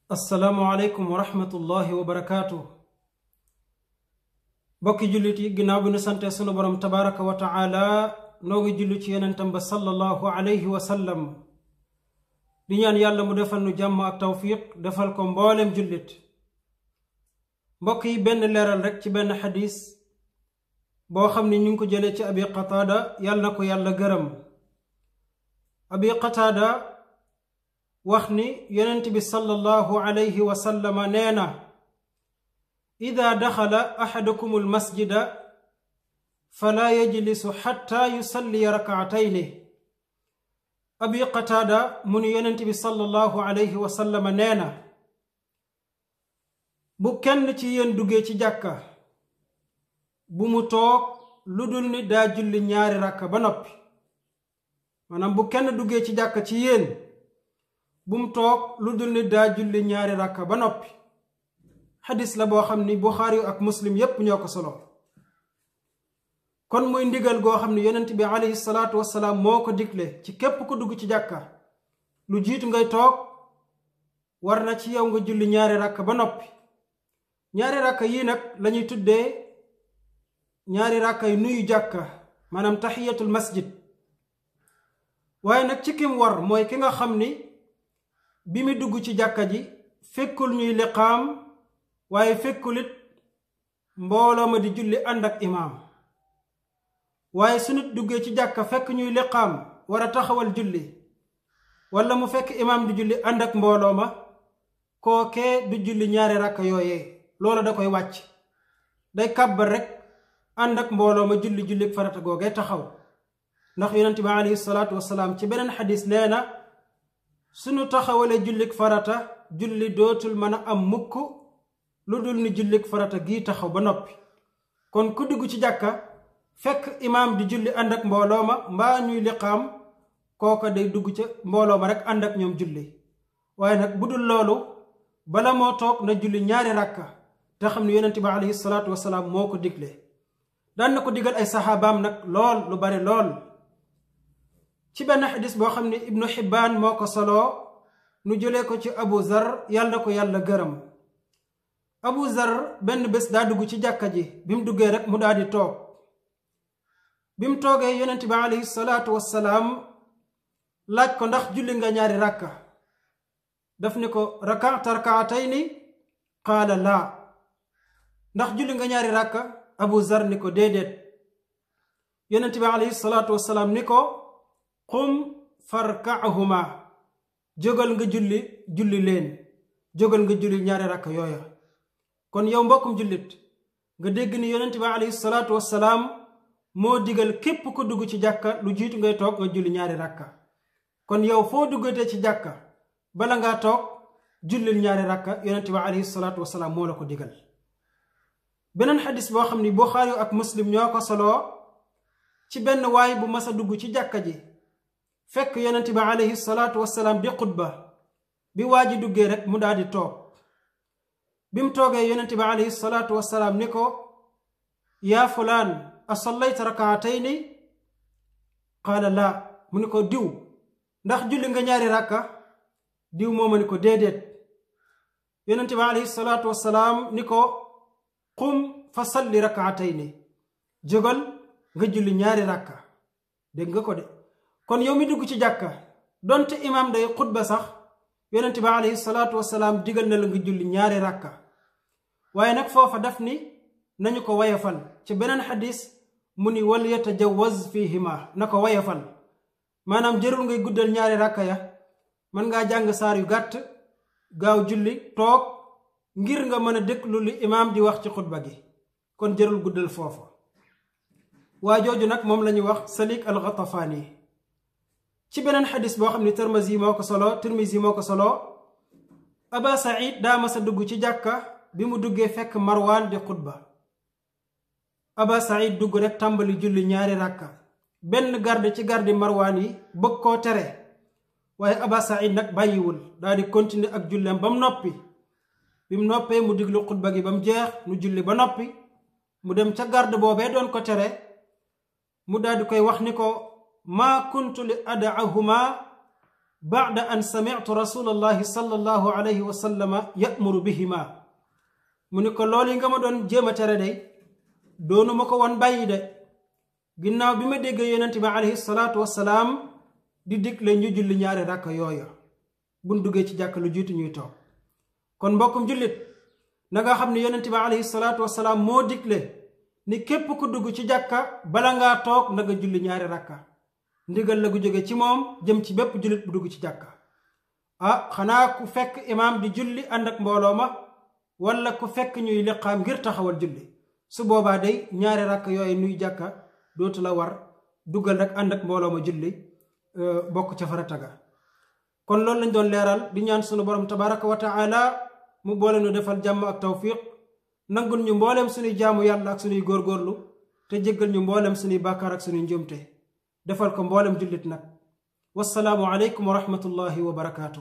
assalaamu aleykum wa rahmatullahi wa barakaatu. bokki jullit yi ginnaaw bi nu sante sunu borom tabaraka wa taala noo ngi julli ci yonentam ba sallallahu alayhi wa sallam di ñaan yàlla mu defal nu jàmm ak tawfiq defal ko mboolem jullit. mbokk yi benn leeral rek ci benn xadis boo xam ne ñu ngi ko jëlee ci abi qataada yàlla na ko yàlla gërëm. abi qataada wax ni yonent bi sallallahu alayhi wa sallama nee na ida daxala axadukum almasjida fala yajlisu xatta yusalliya rakaatayni. abi qataada mu ni yonent bi sallallahu alayhi wa sallama nee na bu kenn ci yéen duggee ci jàkka bu mu toog lu dul ni daa julli ñaari rakka ba noppi. maanaam bu kenn duggee ci jàkka ci yéen bu mu toog lu dul ni daa julli ñaari rakka ba noppi. xadis la boo xam ni buxaari ak muslim yépp ñoo ko solo. kon muy ndigal goo xam ne yonent bi alayhi salaatu wassalaam moo ko digle ci képp ku dugg ci jàkka lu jiitu ngay toog war na ci yow nga julli ñaari rakka ba noppi. ñaari rakka yii nag lañuy tuddee ñaari rakka yu nuyu jàkka maanaam taxiyatul masjid. waaye nag ci kim war mooy ki nga xam ni bi mu dugg ci jàkka ji fekkul ñuy liqaam waaye fekkul it mbooloo ma di julli ànd ak imaam. waaye su nit duggee ci jàkka fekk ñuy liqaam war a taxawal julli wala mu fekk imaam di julli ànd ak mbooloo ma kookee du julli ñaari rakka yooyee loola da koy wàcc day kàbbar rek ànd ak mbooloo ma julli farata googee taxaw. ndax yonent bi alayhi salaatu wasalaam ci beneen xadis nee na sunu taxawalee jullik farata julli dootul mën a am mukk lu dul ni jullik farata gii taxaw ba noppi. kon ku dugg ci jàkka fekk imaam di julli ànd ak mbooloo ma mbaa ñuy liqaam kooka day dugg ca mbooloo ma rek ànd ak ñoom julli. waaye nag bu dul loolu bala moo toog na julli ñaari rakka te xam ne yonent bi alayhi salaatu wasalaam moo ko digle. daan na ko digal ay saxaabaam nag lool lu bare lool. ci benn xadis boo xam ne ibnu xibbaan moo ko soloo nu jëlee ko ci abu zar yàlla na ko yàlla gërëm. abu zar benn bés daa dugg ci jàkka ji bi mu duggee rek mu daal di toog. bi mu toogee yonent bi alayhi salaatu wassalaam laaj ko ndax julli nga ñaari rakka. daf ni ko rakaata rakaatayni qaala laa. ndax julli nga ñaari rakka abu zar ni ko déedéet. yonent bi alayhi salaatu wassalaam ni ko qum farka'huma jógal nga julli leen jógal nga julli ñaari rakk yooya. kon yow mbokkum jullit nga dégg ni yonent bi alayhi salaatu wassalaam moo digal képp ko dugg ci jàkka lu jiitu ngay toog nga julli ñaari rakka. kon yow foo duggatee ci jàkka bala ngaa toog jullil ñaari rakka yonent bi alayhi salaatu wassalaam moo la ko digal. beneen xadis boo xam ni buxaari ak muslim ñoo ko soloo ci benn waay bu mas a dugg ci jàkka ji fekk yonent bi alayhi salaatu wassalaam di xutba bi waa ji duggee rek mu daal di toog. bi mu toogee yonent bi alayhi salaatu wassalaam ni ko yaa fulaan asallayta rakaatayni qaala laa. mu ni ko diw ndax julli nga ñaari rakka. diw mooma ni ko déedéet. yonent bi alayhi salaatu wassalaam ni ko qum fa salli rakaatayni jógal nga julli ñaari rakka. dégg nga ko de. kon yow mi dugg ci jàkka donte imaam day xutba sax yonent bi alayhi salaatu wassalaam digal na la nga julli ñaari rakka. waaye nag foofa daf ni nañu ko wayafal ci beneen xadis mu ni wal yatajawaz fihima na ko wayafal. maanaam jërul ngay guddal ñaari rakka ya mën ngaa jàng saar yu gàtt gaaw julli toog ngir nga mën a déglu li imaam di wax ci xutba gi. kon jërul guddal foofa. waa jooju nag moom la ñuy wax Salik al-Ghatafani. ci beneen xadis boo xam ne Tirmizi moo ko solo Aba Saïd daa masa dugg ci jàkka bi mu duggee fekk Marwaan di xutba. Aba Saïd dugg rek tàmbali julli ñaari rakka. benn garde ci garde Marwaan yi bëgg koo tere waaye Aba Saïd nag bàyyiwul daal di continuer ak julleem ba mu noppi. bi mu noppee mu diglu xutba gi ba mu jeex mu julli ba noppi mu dem ca garde boobee doon ko tere mu daal di koy wax ni ko maa kuntu li ad'ahuma baada an sami'tu rasulallahi sallallahu alayhi wa sallama ya'muru bihima mu ni ko loolu yi nga ma doon jéem a tere day doonu ma ko woon bàyyi de ginnaaw bi ma déggee yonent bi alayhi salaatu wassalaam di digle ñu julli ñaari ràkk yooya buñ duggee ci jàkk lu jiitu ñuy toog kon mbokkum jullit na nga xam ne yonent bi alayhi salaatu wassalaam moo digle ni képp ku dugg ci jàkka bala ngaa toog na nga julli ñaari ràkka ndigal la gu jóge ci moom jëm ci bépp jullit bu dugg ci jàkka xanaa ku fekk imaam di julli ànd ak mbooloo ma wala ku fekk ñuy liqaam ngir taxawal julli su boobaa day ñaari ràkk yooyu nuy jàkka dootu la war duggal rek ànd ak mbooloo ma julli bokk ca farata ga kon loolu lañ doon leeral di ñaan sunu borom tabaraka wa taala mu boole nu defal jàmm ak tawfiq nangul ñu mbooleem sunuy jaamu yàlla ak sunuy góorgóorlu te jéggal ñu mbooleem sunuy bàkkaar ak sunuy njuumte defal ko mbooleem jullit nag wassalaamu aleykum wa rahmatullahi wa barakaatu